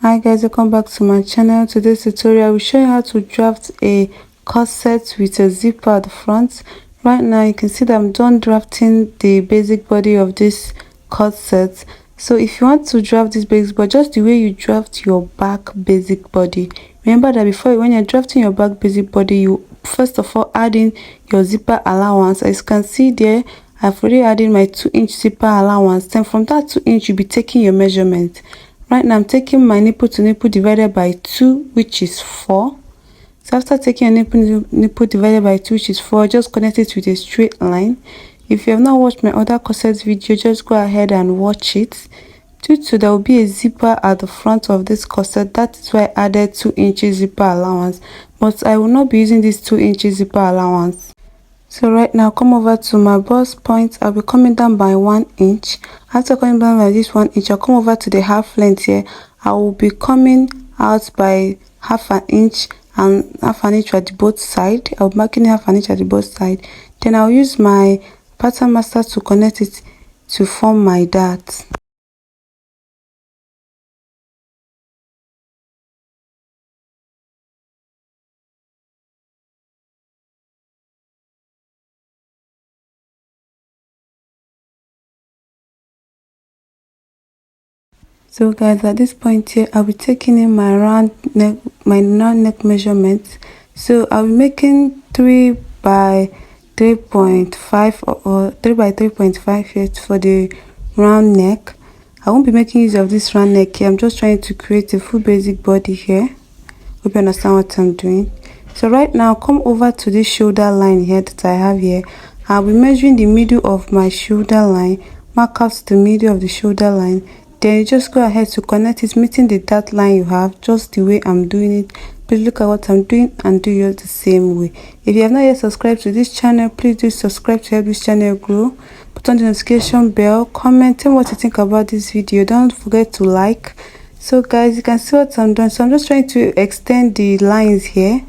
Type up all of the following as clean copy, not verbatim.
Hi guys, welcome back to my channel. Today's tutorial I will show you how to draft a corset with a zipper at the front. Right now you can see that I'm done drafting the basic body of this corset. So if you want to draft this basic body just the way you draft your back basic body, remember that when you're drafting your back basic body, you first of all add in your zipper allowance. As you can see there, I've already added my 2-inch zipper allowance. Then from that 2-inch you'll be taking your measurement. Right now I'm taking my nipple to nipple divided by 2, which is 4. So after taking a nipple divided by 2, which is 4, just connect it with a straight line. If you have not watched my other corset video, just go ahead and watch it. Due to there will be a zipper at the front of this corset, that is why I added 2 inches zipper allowance, but I will not be using this 2 inches zipper allowance. So right now come over to my bust point. I'll be coming down by 1 inch. After coming down by this 1 inch, I'll come over to the half length here. I will be coming out by half an inch and half an inch at the both side. I'll be marking half an inch at the both side. Then I'll use my pattern master to connect it to form my dart. So guys, at this point here, I'll be taking in my round neck measurement. So I'll be making 3 by 3.5 or 3 by 3.5 here for the round neck. I won't be making use of this round neck here. I'm just trying to create a full basic body here. Hope you understand what I'm doing. So right now, come over to this shoulder line here that I have here. I'll be measuring the middle of my shoulder line. Mark out the middle of the shoulder line. Then you just go ahead to connect it, meeting the dot line you have, just the way I'm doing it. Please look at what I'm doing and do yours the same way. If you have not yet subscribed to this channel, please do subscribe to help this channel grow. Put on the notification bell, comment, tell me what you think about this video. Don't forget to like. So guys, you can see what I'm doing. So I'm just trying to extend the lines here.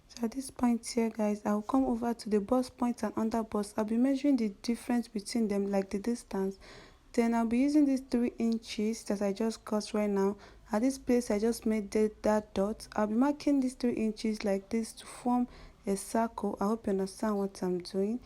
So at this point here guys, I'll come over to the bust point and under bust. I'll be measuring the difference between them, like the distance. Then I'll be using these 3 inches that I just cut right now. At this place I just made that dot. I'll be marking these 3 inches like this to form a circle. I hope you understand what I'm doing.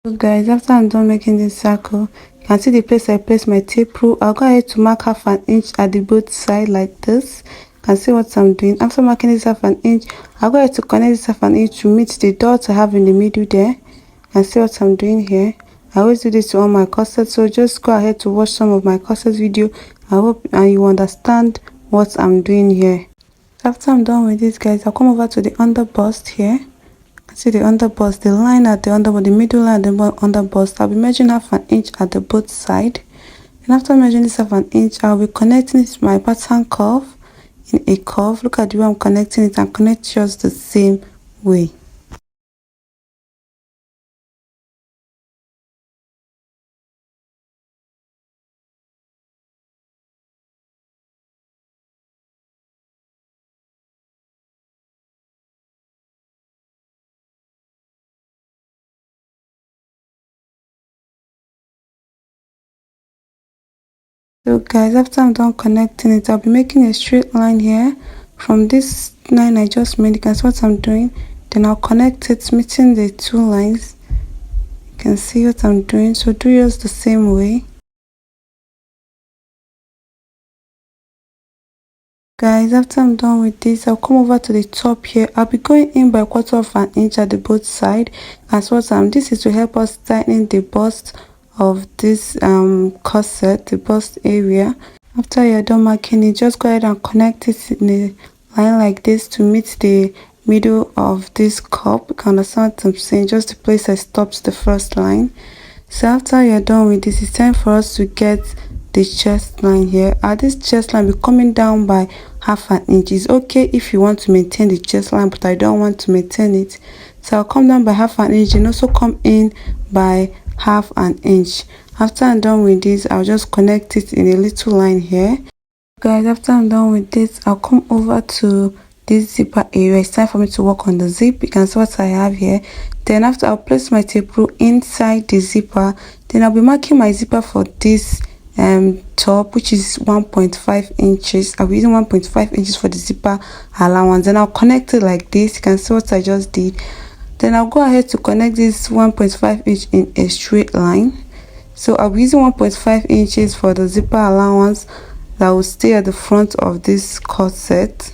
So guys, after I'm done making this circle, you can see the place I placed my tape rule. I'll go ahead to mark half an inch at the both side like this. You can see what I'm doing. After marking this half an inch, I'll go ahead to connect this half an inch to meet the dot I have in the middle there. You can see what I'm doing here. I always do this to all my corsets, so just go ahead to watch some of my corset video. I hope you understand what I'm doing here. After I'm done with this guys, I'll come over to the under bust here. See the under bust, the line at the under bust, the middle line at the under bust. I'll be measuring half an inch at the both side. And after measuring this half an inch, I'll be connecting it to my pattern curve in a curve. Look at the way I'm connecting it and connect just the same way. So guys, after I'm done connecting it, I'll be making a straight line here from this line I just made. You can see what I'm doing. Then I'll connect it, meeting the 2 lines. You can see what I'm doing, so do yours the same way. Guys, after I'm done with this, I'll come over to the top here. I'll be going in by 1/4 of an inch at the both side. As what this is to help us tighten the bust of this corset, the bust area. After you're done marking it, just go ahead and connect it in a line like this to meet the middle of this cup. You can understand what I'm saying, just the place I stopped the first line. So after you're done with this, it's time for us to get the chest line here. At this chest line, be coming down by half an inch. It's okay if you want to maintain the chest line, but I don't want to maintain it, so I'll come down by half an inch and also come in by half an inch. After I'm done with this, I'll just connect it in a little line here. Guys, after I'm done with this, I'll come over to this zipper area. It's time for me to work on the zip. You can see what I have here. Then after, I'll place my tape rule inside the zipper. Then I'll be marking my zipper for this top, which is 1.5 inches. I'll be using 1.5 inches for the zipper allowance. Then I'll connect it like this. You can see what I just did. Then I'll go ahead to connect this 1.5 inch in a straight line. So I'll be using 1.5 inches for the zipper allowance that will stay at the front of this corset.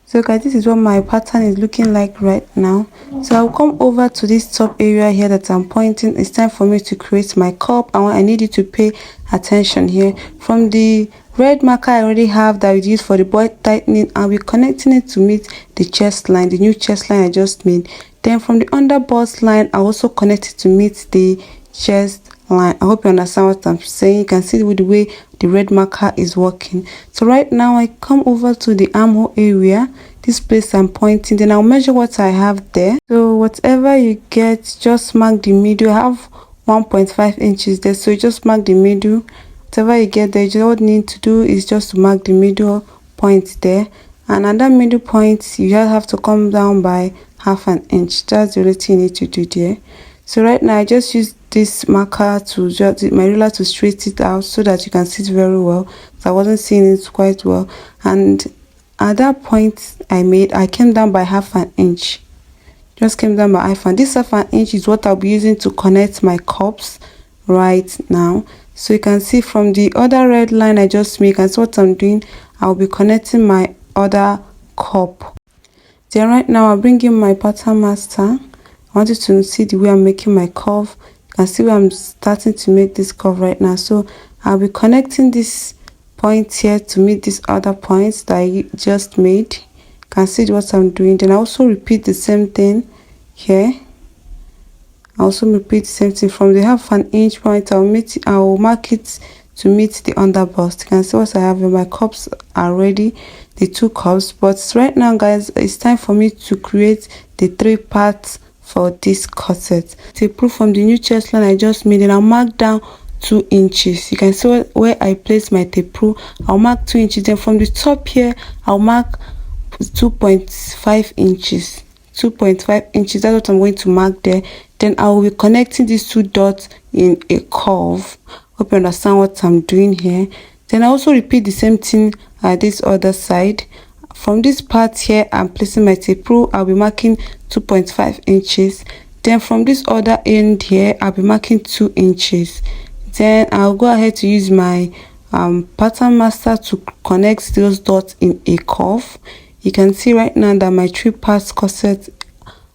So guys, this is what my pattern is looking like right now. So I'll come over to this top area here that I'm pointing. It's time for me to create my cup, and I need you to pay attention here. From the red marker I already have that I use for the belt tightening, I'll be connecting it to meet the chest line, the new chest line I just made. Then from the under bust line, I also connect it to meet the chest line. I hope you understand what I'm saying. You can see with the way the red marker is working. So right now I come over to the armhole area, this place I'm pointing. Then I'll measure what I have there. So whatever you get, just mark the middle. I have 1.5 inches there, so you just mark the middle. Whatever you get there, all you need to do is just to mark the middle point there. And at that middle point, you just have to come down by half an inch. That's the only thing you need to do there. So right now I just use this marker to just my ruler to straighten it out so that you can see it very well. So I wasn't seeing it quite well, and at that point I came down by half an inch. Just came down by half an. This half an inch is what I'll be using to connect my cups right now. So you can see from the other red line I just made, you can see what I'm doing. I'll be connecting my other cup. Then right now I'll bring in my pattern master. I want you to see the way I'm making my curve. You can see where I'm starting to make this curve right now. So I'll be connecting this point here to meet these other points that I just made. You can see what I'm doing. Then I also repeat the same thing here. I also repeat the same thing from the half an inch point. I'll mark it to meet the under bust. You can see what I have here. My cups are ready, the two cups. But right now guys, it's time for me to create the 3 parts for this corset. Tape rule from the new chest line I just made, and I'll mark down 2 inches. You can see where I place my tape rule. I'll mark 2 inches. Then from the top here, I'll mark 2.5 inches. 2.5 inches. That's what I'm going to mark there. Then I will be connecting these 2 dots in a curve. Hope you understand what I'm doing here. Then I also repeat the same thing at this other side. From this part here, I'm placing my tape rule. I'll be marking 2.5 inches. Then from this other end here, I'll be marking 2 inches. Then I'll go ahead to use my pattern master to connect those dots in a curve. You can see right now that my 3 parts corset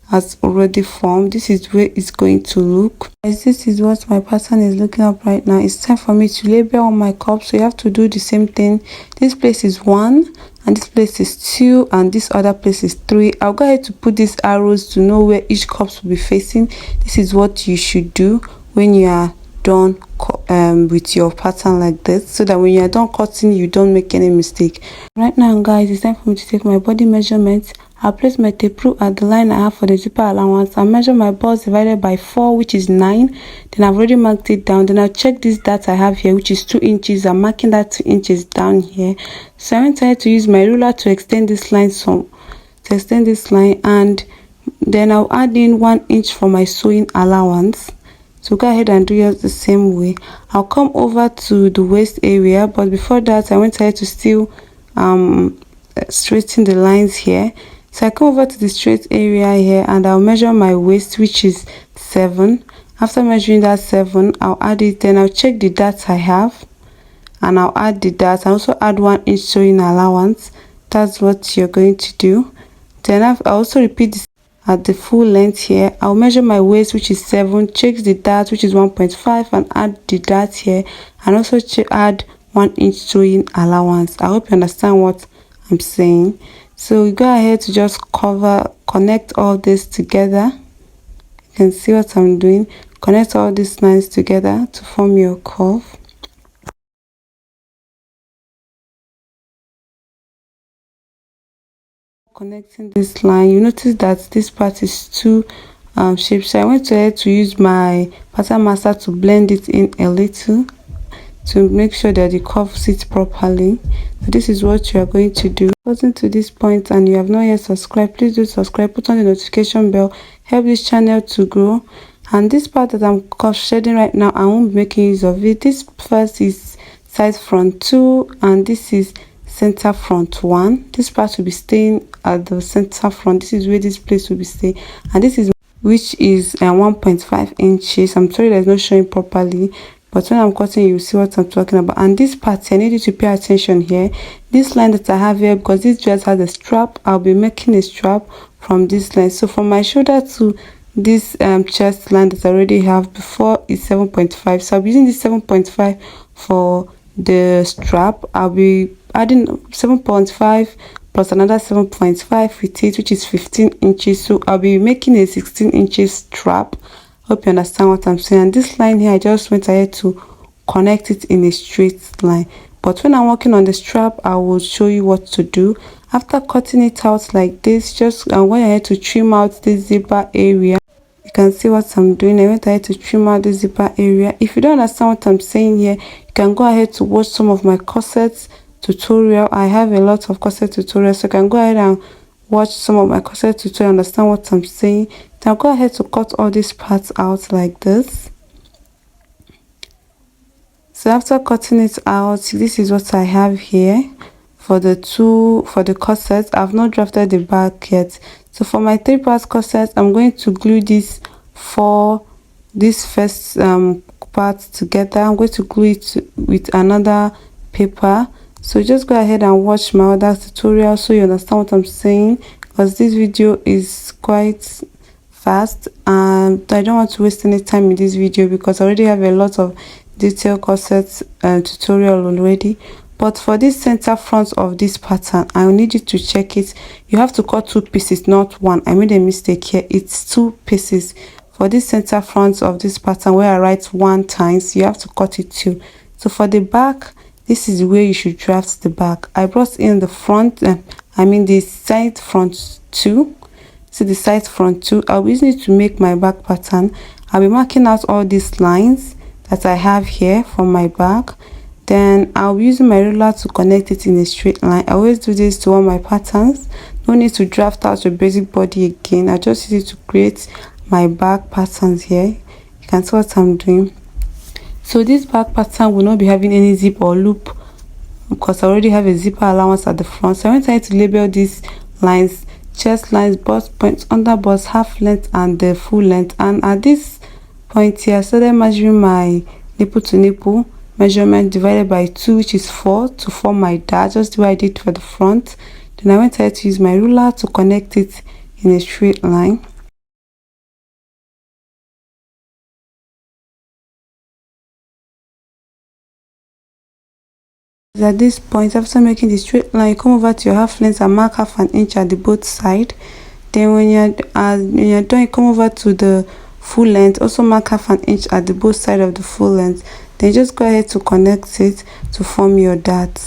has already formed. This is where it's going to look. As this is what my pattern is looking up right now. It's time for me to label on my cup, so you have to do the same thing. This place is 1, and this place is 2, and this other place is 3. I'll go ahead to put these arrows to know where each cups will be facing. This is what you should do when you are done with your pattern like this, so that when you are done cutting, you don't make any mistake. Right now guys, it's time for me to take my body measurements. I'll place my tape rule at the line I have for the zipper allowance. I'll measure my bust divided by 4, which is 9. Then I've already marked it down. Then I'll check this dot I have here, which is 2 inches. I'm marking that 2 inches down here. So I went ahead to use my ruler to extend this line and then I'll add in 1 inch for my sewing allowance. So go ahead and do yours the same way. I'll come over to the waist area, but before that I went ahead to still straighten the lines here. So I come over to the straight area here, and I'll measure my waist, which is 7. After measuring that 7, I'll add it. Then I'll check the dots I have, and I'll add the dots. I also add 1 inch sewing allowance. That's what you're going to do. Then I also repeat this at the full length here. I'll measure my waist, which is 7, check the dot, which is 1.5, and add the dot here, and also add 1 inch sewing allowance. I hope you understand what I'm saying. So we go ahead to just connect all this together. You can see what I'm doing. Connect all these lines together to form your curve. Connecting this line, you notice that this part is too shape. So I went ahead to use my pattern master to blend it in a little to make sure that the curve sits properly. So this is what you are going to do. Gotten to this point and you have not yet subscribed, please do subscribe, put on the notification bell, help this channel to grow. And this part that I'm shading right now, I won't be making use of it. This first is side front 2 and this is center front 1. This part will be staying at the center front. This is where this place will be staying, and this is which is 1.5 inches. I'm sorry that it's not showing properly, but when I'm cutting you will see what I'm talking about. And this part I need you to pay attention here. This line that I have here, because this dress has a strap, I'll be making a strap from this line. So from my shoulder to this chest line that I already have before is 7.5. So I'll be using this 7.5 for the strap. I'll be adding 7.5 plus another 7.5 with it, which is 15 inches. So I'll be making a 16 inches strap. Hope you understand what I'm saying. And this line here, I just went ahead to connect it in a straight line. But when I'm working on the strap, I will show you what to do. After cutting it out like this, just I went ahead to trim out this zipper area. You can see what I'm doing. I went ahead to trim out the zipper area. If you don't understand what I'm saying here, you can go ahead to watch some of my corsets tutorial. I have a lot of corset tutorials, so you can go ahead and watch some of my corset tutorial, understand what I'm saying. Then go ahead to cut all these parts out like this. So after cutting it out, this is what I have here for the corset. I've not drafted the back yet. So for my 3-part corset, I'm going to glue this first part together. I'm going to glue it with another paper. So just go ahead and watch my other tutorial so you understand what I'm saying, because this video is quite fast and I don't want to waste any time in this video because I already have a lot of detailed corset tutorial already. But for this center front of this pattern, I will need you to check it. You have to cut 2 pieces, not 1. I made a mistake here. It's 2 pieces. For this center front of this pattern where I write 1 times, you have to cut it 2. So for the back, this is where you should draft the back. I brought in the front, the side front 2. So the side front 2, I'll be using it to make my back pattern. I'll be marking out all these lines that I have here from my back. Then I'll be using my ruler to connect it in a straight line. I always do this to all my patterns. No need to draft out your basic body again. I just use it to create my back patterns here. You can see what I'm doing. So this back pattern will not be having any zip or loop because I already have a zipper allowance at the front. So I went ahead to label these lines: chest lines, bust points, under bust, half length, and the full length. And at this point here, I started measuring my nipple to nipple measurement divided by 2, which is 4, to form my dart, just the way I did for the front. Then I went ahead to use my ruler to connect it in a straight line. At this point, after making the straight line, you come over to your half length and mark half an inch at the both side. Then when you're done, you come over to the full length, also mark half an inch at the both side of the full length. Then just go ahead to connect it to form your dart.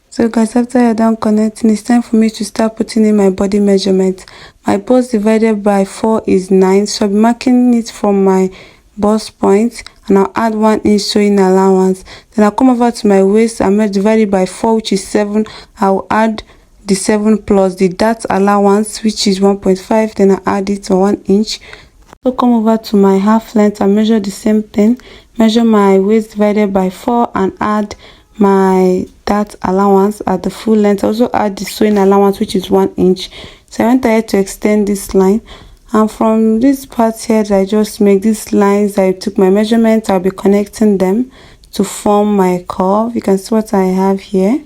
So guys, after you're done connecting, it's time for me to start putting in my body measurement. My bust divided by 4 is 9, so I'll be marking it from my bust point and I'll add 1 inch sewing allowance. Then I'll come over to my waist and I'll divide it by 4, which is 7. I'll add the 7 plus the dart allowance, which is 1.5. Then I'll add it to 1 inch. So come over to my half length and measure the same thing. Measure my waist divided by 4 and add my dart allowance at the full length. Also add the sewing allowance, which is 1 inch. So I went ahead to extend this line, and from this part here that I just make these lines, I took my measurement. I'll be connecting them to form my curve. You can see what I have here.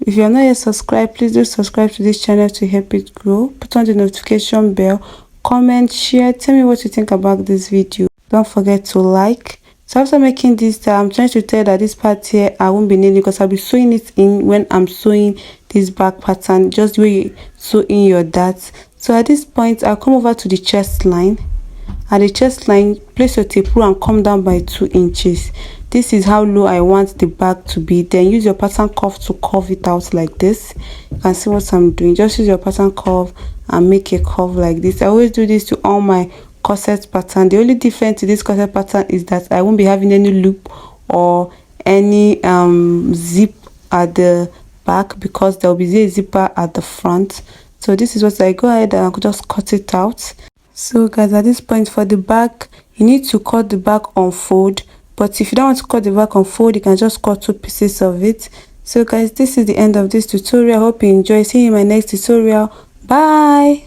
If you're not yet subscribed, please do subscribe to this channel to help it grow. Put on the notification bell, comment, share, tell me what you think about this video. Don't forget to like, So after making this, I'm trying to tell that this part here I won't be needing, because I'll be sewing it in when I'm sewing this back pattern, just the way you sew in your darts. So at this point, I'll come over to the chest line. At the chest line, place your tape rule and come down by 2 inches. This is how low I want the back to be. Then use your pattern curve to curve it out like this. You can see what I'm doing. Just use your pattern curve and make a curve like this. I always do this to all my corset pattern. The only difference to this corset pattern is that I won't be having any loop or any zip at the back, because there will be a zipper at the front. So this is what I go ahead and I'll just cut it out. So guys, at this point for the back, you need to cut the back on fold, but if you don't want to cut the back on fold, you can just cut 2 pieces of it. So guys, this is the end of this tutorial. I hope you enjoy. See you in my next tutorial. Bye.